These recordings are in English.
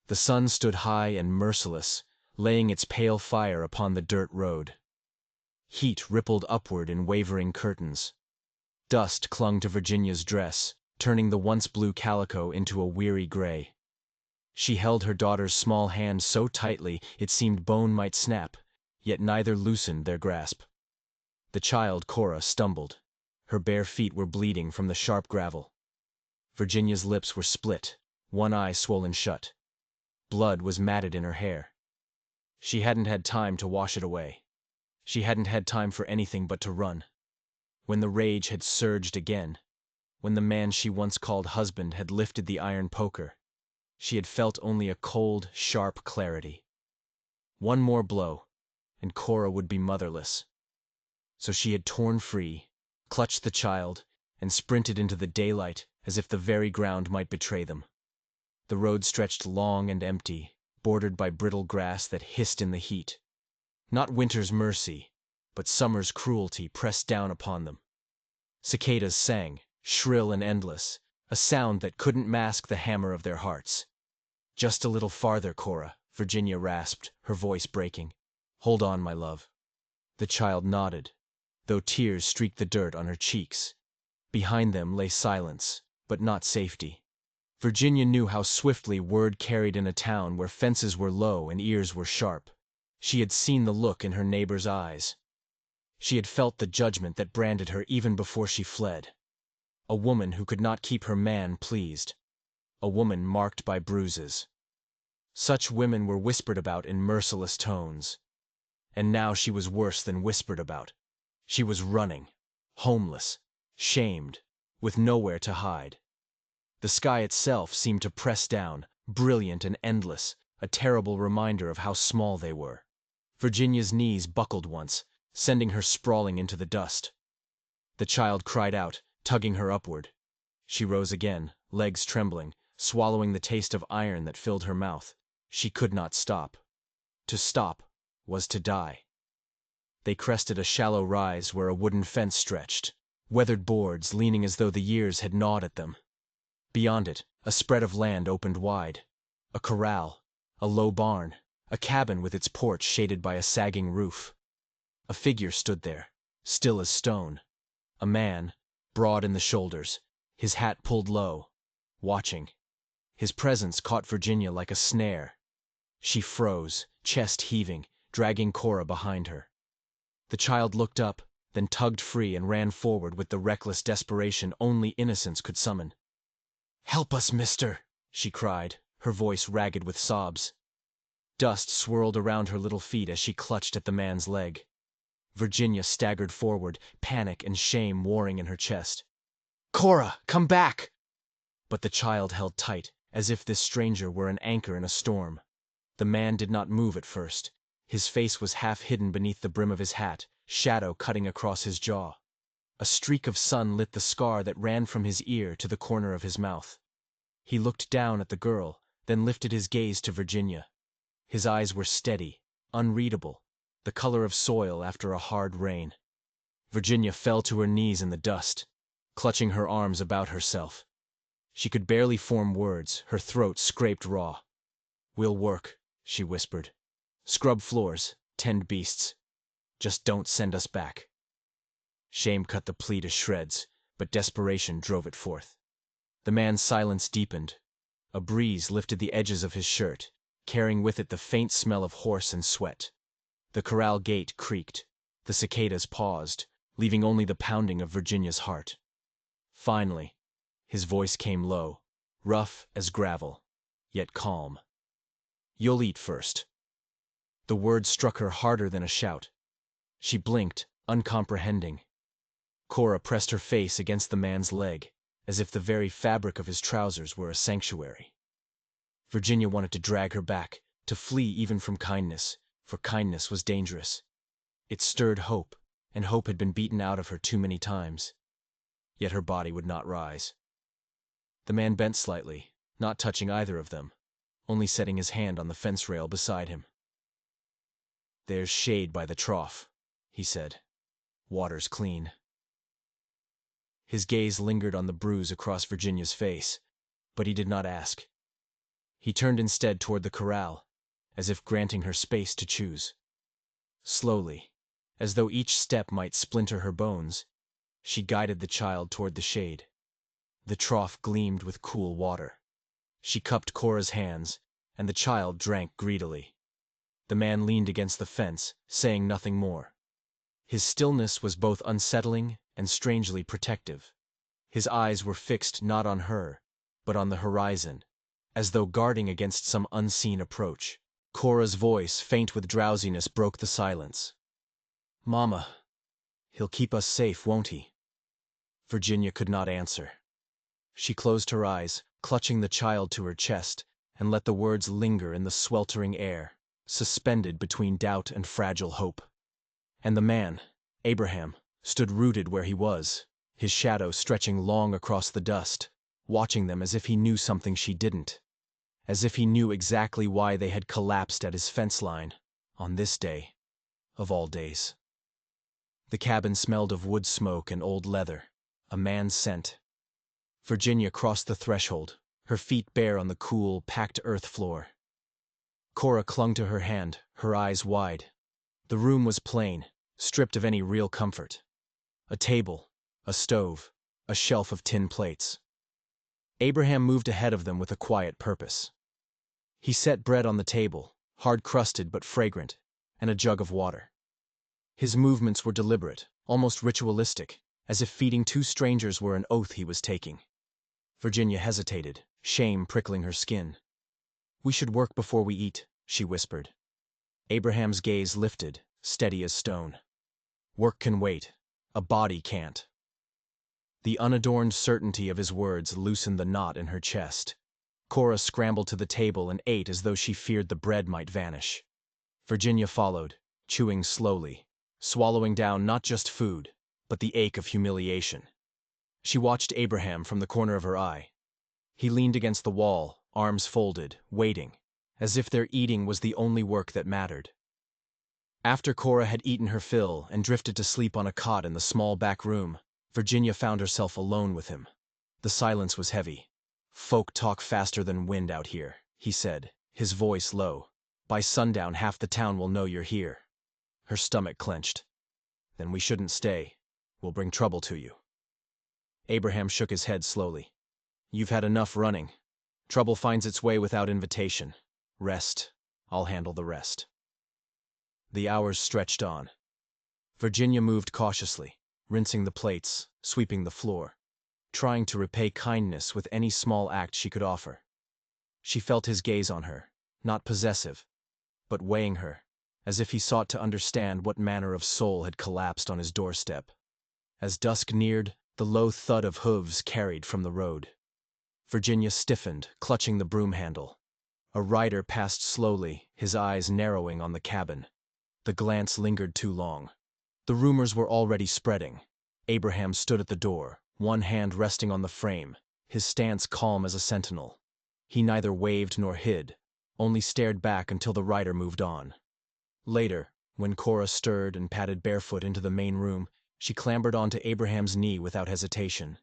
The sun stood high and merciless, laying its pale fire upon the dirt road. Heat rippled upward in wavering curtains. Dust clung to Virginia's dress, turning the once blue calico into a weary gray. She held her daughter's small hand so tightly it seemed bone might snap, yet neither loosened their grasp. The child, Cora, stumbled. Her bare feet were bleeding from the sharp gravel. Virginia's lips were split, one eye swollen shut. Blood was matted in her hair. She hadn't had time to wash it away. She hadn't had time for anything but to run. When the rage had surged again, when the man she once called husband had lifted the iron poker, she had felt only a cold, sharp clarity. One more blow, and Cora would be motherless. So she had torn free, clutched the child, and sprinted into the daylight as if the very ground might betray them. The road stretched long and empty, bordered by brittle grass that hissed in the heat. Not winter's mercy, but summer's cruelty pressed down upon them. Cicadas sang, shrill and endless, a sound that couldn't mask the hammer of their hearts. "Just a little farther, Cora," Virginia rasped, her voice breaking. "Hold on, my love." The child nodded, though tears streaked the dirt on her cheeks. Behind them lay silence, but not safety. Virginia knew how swiftly word carried in a town where fences were low and ears were sharp. She had seen the look in her neighbor's eyes. She had felt the judgment that branded her even before she fled. A woman who could not keep her man pleased. A woman marked by bruises. Such women were whispered about in merciless tones. And now she was worse than whispered about. She was running, homeless, shamed, with nowhere to hide. The sky itself seemed to press down, brilliant and endless, a terrible reminder of how small they were. Virginia's knees buckled once, sending her sprawling into the dust. The child cried out, tugging her upward. She rose again, legs trembling, swallowing the taste of iron that filled her mouth. She could not stop. To stop was to die. They crested a shallow rise where a wooden fence stretched, weathered boards leaning as though the years had gnawed at them. Beyond it, a spread of land opened wide. A corral, a low barn, a cabin with its porch shaded by a sagging roof. A figure stood there, still as stone. A man, broad in the shoulders, his hat pulled low, watching. His presence caught Virginia like a snare. She froze, chest heaving, dragging Cora behind her. The child looked up, then tugged free and ran forward with the reckless desperation only innocence could summon. "Help us, mister!" she cried, her voice ragged with sobs. Dust swirled around her little feet as she clutched at the man's leg. Virginia staggered forward, panic and shame warring in her chest. "Cora, come back!" But the child held tight, as if this stranger were an anchor in a storm. The man did not move at first. His face was half hidden beneath the brim of his hat, shadow cutting across his jaw. A streak of sun lit the scar that ran from his ear to the corner of his mouth. He looked down at the girl, then lifted his gaze to Virginia. His eyes were steady, unreadable, the color of soil after a hard rain. Virginia fell to her knees in the dust, clutching her arms about herself. She could barely form words, her throat scraped raw. "We'll work," she whispered. "Scrub floors, tend beasts. Just don't send us back." Shame cut the plea to shreds, but desperation drove it forth. The man's silence deepened. A breeze lifted the edges of his shirt, carrying with it the faint smell of horse and sweat. The corral gate creaked. The cicadas paused, leaving only the pounding of Virginia's heart. Finally, his voice came low, rough as gravel, yet calm. "You'll eat first." The word struck her harder than a shout. She blinked, uncomprehending. Cora pressed her face against the man's leg, as if the very fabric of his trousers were a sanctuary. Virginia wanted to drag her back, to flee even from kindness, for kindness was dangerous. It stirred hope, and hope had been beaten out of her too many times. Yet her body would not rise. The man bent slightly, not touching either of them, only setting his hand on the fence rail beside him. "There's shade by the trough," he said. "Water's clean." His gaze lingered on the bruise across Virginia's face, but he did not ask. He turned instead toward the corral, as if granting her space to choose. Slowly, as though each step might splinter her bones, she guided the child toward the shade. The trough gleamed with cool water. She cupped Cora's hands, and the child drank greedily. The man leaned against the fence, saying nothing more. His stillness was both unsettling and strangely protective. His eyes were fixed not on her, but on the horizon, as though guarding against some unseen approach. Cora's voice, faint with drowsiness, broke the silence. "Mama, he'll keep us safe, won't he?" Virginia could not answer. She closed her eyes, clutching the child to her chest, and let the words linger in the sweltering air, suspended between doubt and fragile hope. And the man, Abraham, stood rooted where he was, his shadow stretching long across the dust, watching them as if he knew something she didn't, as if he knew exactly why they had collapsed at his fence line, on this day, of all days. The cabin smelled of wood smoke and old leather, a man's scent. Virginia crossed the threshold, her feet bare on the cool, packed earth floor. Cora clung to her hand, her eyes wide. The room was plain, stripped of any real comfort. A table, a stove, a shelf of tin plates. Abraham moved ahead of them with a quiet purpose. He set bread on the table, hard-crusted but fragrant, and a jug of water. His movements were deliberate, almost ritualistic, as if feeding two strangers were an oath he was taking. Virginia hesitated, shame prickling her skin. "We should work before we eat," she whispered. Abraham's gaze lifted, steady as stone. "Work can wait. A body can't." The unadorned certainty of his words loosened the knot in her chest. Cora scrambled to the table and ate as though she feared the bread might vanish. Virginia followed, chewing slowly, swallowing down not just food, but the ache of humiliation. She watched Abraham from the corner of her eye. He leaned against the wall, arms folded, waiting, as if their eating was the only work that mattered. After Cora had eaten her fill and drifted to sleep on a cot in the small back room, Virginia found herself alone with him. The silence was heavy. "Folk talk faster than wind out here," he said, his voice low. "By sundown half the town will know you're here." Her stomach clenched. "Then we shouldn't stay. We'll bring trouble to you." Abraham shook his head slowly. "You've had enough running. Trouble finds its way without invitation. Rest. I'll handle the rest." The hours stretched on. Virginia moved cautiously, rinsing the plates, sweeping the floor, trying to repay kindness with any small act she could offer. She felt his gaze on her, not possessive, but weighing her, as if he sought to understand what manner of soul had collapsed on his doorstep. As dusk neared, the low thud of hooves carried from the road. Virginia stiffened, clutching the broom handle. A rider passed slowly, his eyes narrowing on the cabin. The glance lingered too long. The rumors were already spreading. Abraham stood at the door, one hand resting on the frame, his stance calm as a sentinel. He neither waved nor hid, only stared back until the rider moved on. Later, when Cora stirred and padded barefoot into the main room, she clambered onto Abraham's knee without hesitation.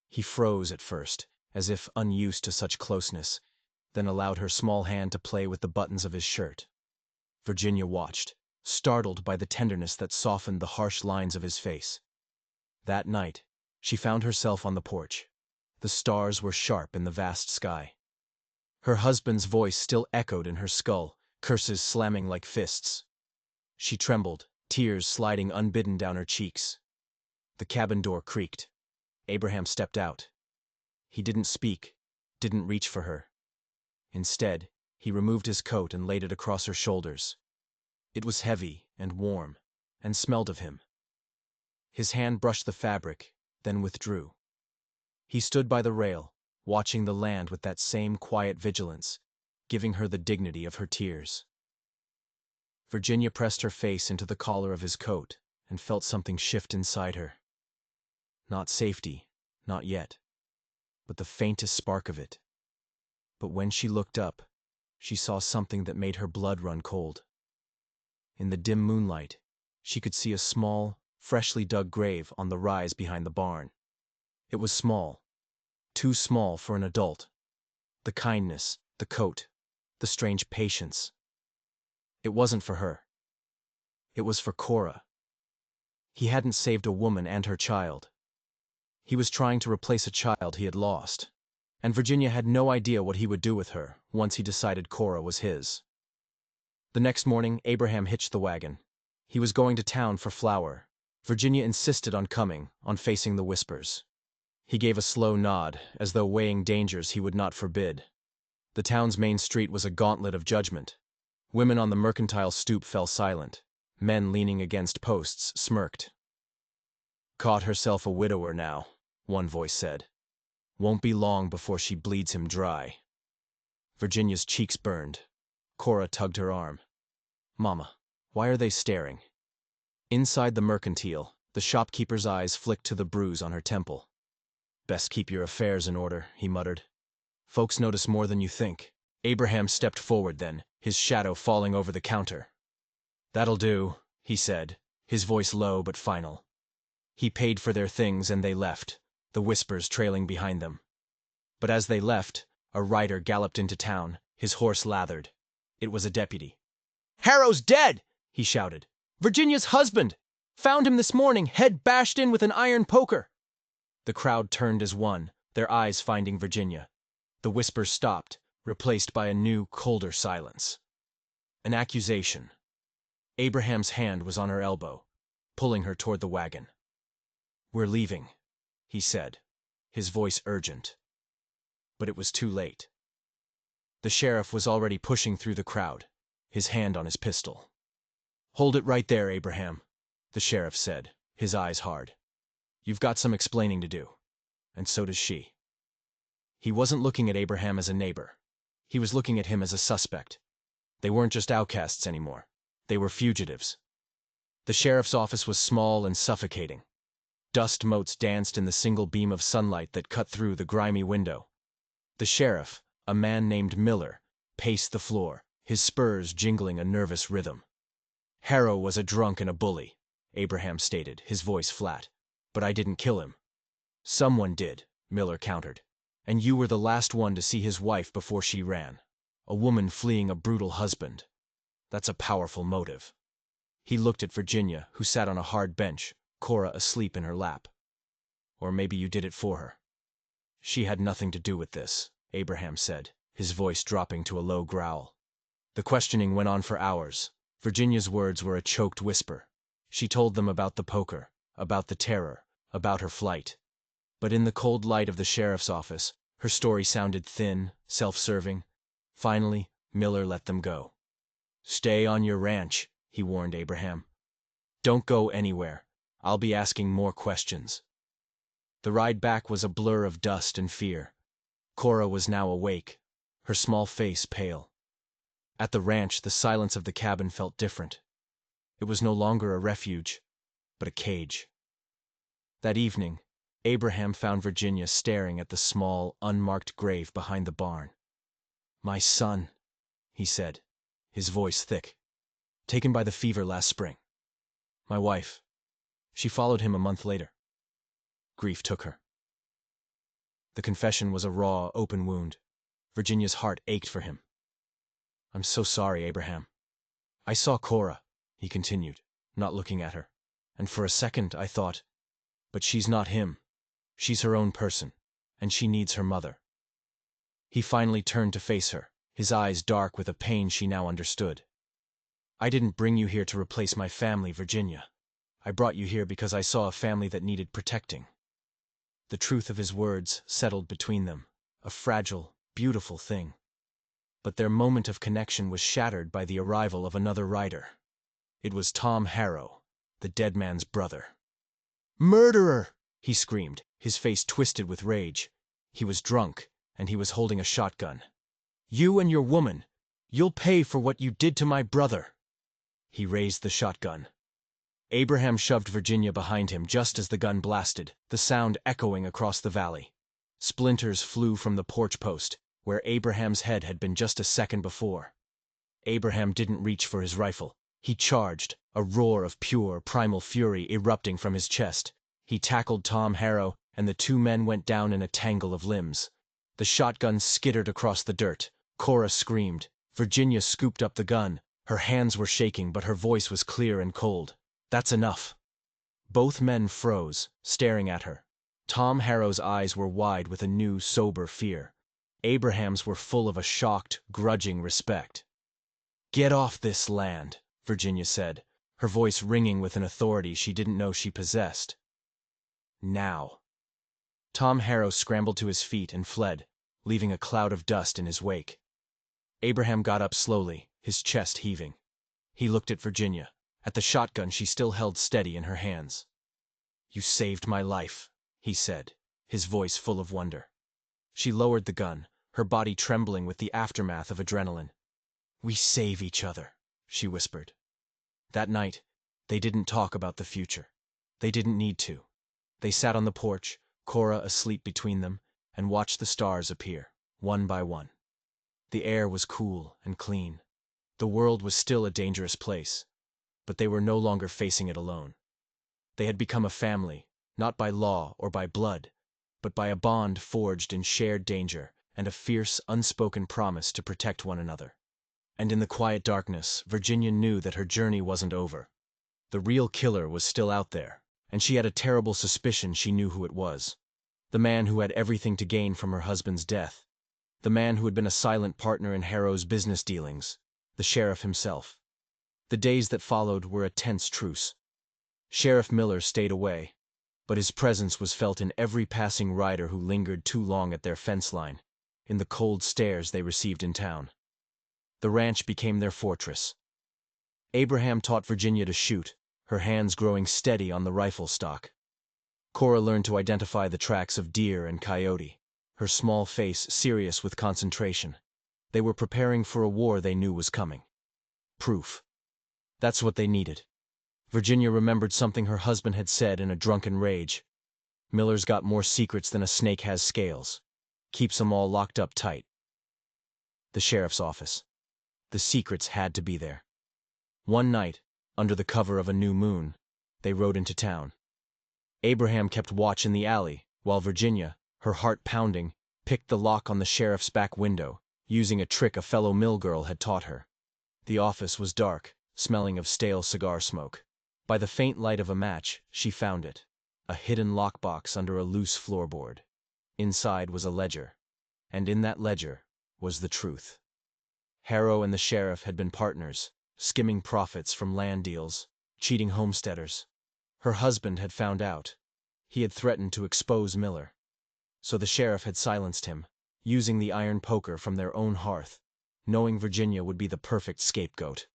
He froze at first, as if unused to such closeness, then allowed her small hand to play with the buttons of his shirt. Virginia watched, startled by the tenderness that softened the harsh lines of his face. That night, she found herself on the porch. The stars were sharp in the vast sky. Her husband's voice still echoed in her skull, curses slamming like fists. She trembled, tears sliding unbidden down her cheeks. The cabin door creaked. Abraham stepped out. He didn't speak, didn't reach for her. Instead, he removed his coat and laid it across her shoulders. It was heavy and warm, and smelled of him. His hand brushed the fabric, then withdrew. He stood by the rail, watching the land with that same quiet vigilance, giving her the dignity of her tears. Virginia pressed her face into the collar of his coat and felt something shift inside her. Not safety, not yet, but the faintest spark of it. But when she looked up, she saw something that made her blood run cold. In the dim moonlight, she could see a small, freshly dug grave on the rise behind the barn. It was small, too small for an adult. The kindness, the coat, the strange patience. It wasn't for her. It was for Cora. He hadn't saved a woman and her child. He was trying to replace a child he had lost. And Virginia had no idea what he would do with her once he decided Cora was his. The next morning, Abraham hitched the wagon. He was going to town for flour. Virginia insisted on coming, on facing the whispers. He gave a slow nod, as though weighing dangers he would not forbid. The town's main street was a gauntlet of judgment. Women on the mercantile stoop fell silent. Men leaning against posts smirked. "Caught herself a widower now," one voice said. "Won't be long before she bleeds him dry." Virginia's cheeks burned. Cora tugged her arm. "Mama, why are they staring?" Inside the mercantile, the shopkeeper's eyes flicked to the bruise on her temple. "Best keep your affairs in order," he muttered. "Folks notice more than you think." Abraham stepped forward then, his shadow falling over the counter. "That'll do," he said, his voice low but final. He paid for their things and they left, the whispers trailing behind them. But as they left, a rider galloped into town, his horse lathered. It was a deputy. "Harrow's dead!" he shouted. "Virginia's husband! Found him this morning, head bashed in with an iron poker!" The crowd turned as one, their eyes finding Virginia. The whispers stopped, replaced by a new, colder silence. An accusation. Abraham's hand was on her elbow, pulling her toward the wagon. "We're leaving," he said, his voice urgent. But it was too late. The sheriff was already pushing through the crowd, his hand on his pistol. "Hold it right there, Abraham," the sheriff said, his eyes hard. "You've got some explaining to do, and so does she." He wasn't looking at Abraham as a neighbor. He was looking at him as a suspect. They weren't just outcasts anymore. They were fugitives. The sheriff's office was small and suffocating. Dust motes danced in the single beam of sunlight that cut through the grimy window. The sheriff, a man named Miller, paced the floor, his spurs jingling a nervous rhythm. "Harrow was a drunk and a bully," Abraham stated, his voice flat. "But I didn't kill him." "Someone did," Miller countered. "And you were the last one to see his wife before she ran. A woman fleeing a brutal husband. That's a powerful motive." He looked at Virginia, who sat on a hard bench, Cora asleep in her lap. "Or maybe you did it for her." "She had nothing to do with this," Abraham said, his voice dropping to a low growl. The questioning went on for hours. Virginia's words were a choked whisper. She told them about the poker, about the terror, about her flight. But in the cold light of the sheriff's office, her story sounded thin, self-serving. Finally, Miller let them go. "Stay on your ranch," he warned Abraham. "Don't go anywhere. I'll be asking more questions." The ride back was a blur of dust and fear. Cora was now awake, her small face pale. At the ranch, the silence of the cabin felt different. It was no longer a refuge, but a cage. That evening, Abraham found Virginia staring at the small, unmarked grave behind the barn. "My son," he said, his voice thick. "Taken by the fever last spring. My wife. She followed him a month later. Grief took her." The confession was a raw, open wound. Virginia's heart ached for him. "I'm so sorry, Abraham. I saw Cora," he continued, not looking at her, "and for a second I thought, but she's not him. She's her own person, and she needs her mother." He finally turned to face her, his eyes dark with a pain she now understood. "I didn't bring you here to replace my family, Virginia. I brought you here because I saw a family that needed protecting." The truth of his words settled between them, a fragile, beautiful thing. But their moment of connection was shattered by the arrival of another rider. It was Tom Harrow, the dead man's brother. "Murderer!" he screamed, his face twisted with rage. He was drunk, and he was holding a shotgun. "You and your woman, you'll pay for what you did to my brother." He raised the shotgun. Abraham shoved Virginia behind him just as the gun blasted, the sound echoing across the valley. Splinters flew from the porch post, where Abraham's head had been just a second before. Abraham didn't reach for his rifle. He charged, a roar of pure, primal fury erupting from his chest. He tackled Tom Harrow, and the two men went down in a tangle of limbs. The shotgun skittered across the dirt. Cora screamed. Virginia scooped up the gun. Her hands were shaking, but her voice was clear and cold. "That's enough." Both men froze, staring at her. Tom Harrow's eyes were wide with a new, sober fear. Abraham's were full of a shocked, grudging respect. "Get off this land," Virginia said, her voice ringing with an authority she didn't know she possessed. "Now." Tom Harrow scrambled to his feet and fled, leaving a cloud of dust in his wake. Abraham got up slowly, his chest heaving. He looked at Virginia, at the shotgun she still held steady in her hands. "You saved my life," he said, his voice full of wonder. She lowered the gun, her body trembling with the aftermath of adrenaline. "We save each other," she whispered. That night, they didn't talk about the future. They didn't need to. They sat on the porch, Cora asleep between them, and watched the stars appear, one by one. The air was cool and clean. The world was still a dangerous place, but they were no longer facing it alone. They had become a family, not by law or by blood, but by a bond forged in shared danger and a fierce, unspoken promise to protect one another. And in the quiet darkness, Virginia knew that her journey wasn't over. The real killer was still out there, and she had a terrible suspicion she knew who it was. The man who had everything to gain from her husband's death. The man who had been a silent partner in Harrow's business dealings. The sheriff himself. The days that followed were a tense truce. Sheriff Miller stayed away, but his presence was felt in every passing rider who lingered too long at their fence line, in the cold stares they received in town. The ranch became their fortress. Abraham taught Virginia to shoot, her hands growing steady on the rifle stock. Cora learned to identify the tracks of deer and coyote, her small face serious with concentration. They were preparing for a war they knew was coming. Proof. That's what they needed. Virginia remembered something her husband had said in a drunken rage. "Miller's got more secrets than a snake has scales. Keeps 'em all locked up tight." The sheriff's office. The secrets had to be there. One night, under the cover of a new moon, they rode into town. Abraham kept watch in the alley, while Virginia, her heart pounding, picked the lock on the sheriff's back window, using a trick a fellow mill girl had taught her. The office was dark, smelling of stale cigar smoke. By the faint light of a match, she found it, a hidden lockbox under a loose floorboard. Inside was a ledger, and in that ledger was the truth. Harrow and the sheriff had been partners, skimming profits from land deals, cheating homesteaders. Her husband had found out. He had threatened to expose Miller. So the sheriff had silenced him, using the iron poker from their own hearth, knowing Virginia would be the perfect scapegoat.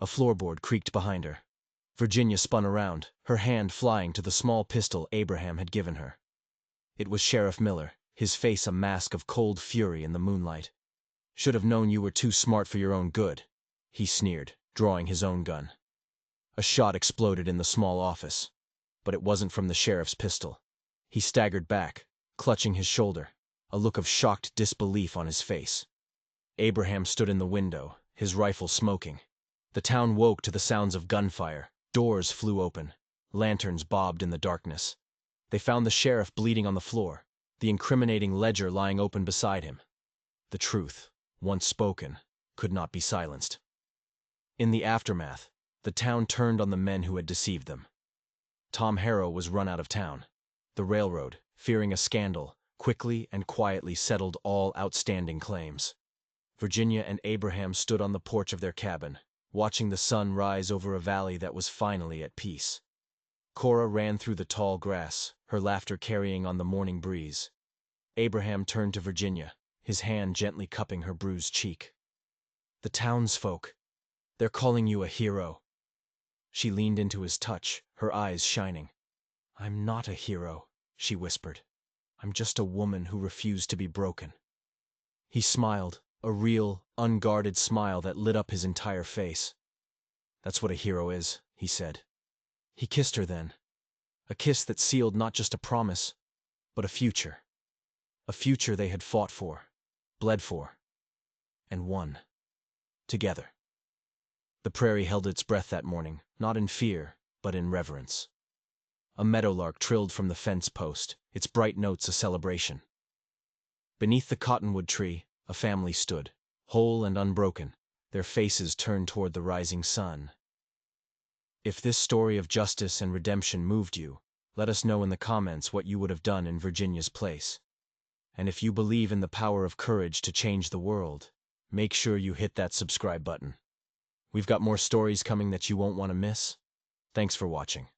A floorboard creaked behind her. Virginia spun around, her hand flying to the small pistol Abraham had given her. It was Sheriff Miller, his face a mask of cold fury in the moonlight. "Should have known you were too smart for your own good," he sneered, drawing his own gun. A shot exploded in the small office, but it wasn't from the sheriff's pistol. He staggered back, clutching his shoulder, a look of shocked disbelief on his face. Abraham stood in the window, his rifle smoking. The town woke to the sounds of gunfire. Doors flew open. Lanterns bobbed in the darkness. They found the sheriff bleeding on the floor, the incriminating ledger lying open beside him. The truth, once spoken, could not be silenced. In the aftermath, the town turned on the men who had deceived them. Tom Harrow was run out of town. The railroad, fearing a scandal, quickly and quietly settled all outstanding claims. Virginia and Abraham stood on the porch of their cabin, watching the sun rise over a valley that was finally at peace. Cora ran through the tall grass, her laughter carrying on the morning breeze. Abraham turned to Virginia, his hand gently cupping her bruised cheek. "The townsfolk, they're calling you a hero." She leaned into his touch, her eyes shining. "I'm not a hero," she whispered. "I'm just a woman who refused to be broken." He smiled, a real, unguarded smile that lit up his entire face. "That's what a hero is," he said. He kissed her then, a kiss that sealed not just a promise, but a future. A future they had fought for, bled for, and won. Together. The prairie held its breath that morning, not in fear, but in reverence. A meadowlark trilled from the fence post, its bright notes a celebration. Beneath the cottonwood tree, a family stood, whole and unbroken, their faces turned toward the rising sun. If this story of justice and redemption moved you, let us know in the comments what you would have done in Virginia's place. And if you believe in the power of courage to change the world, make sure you hit that subscribe button. We've got more stories coming that you won't want to miss. Thanks for watching.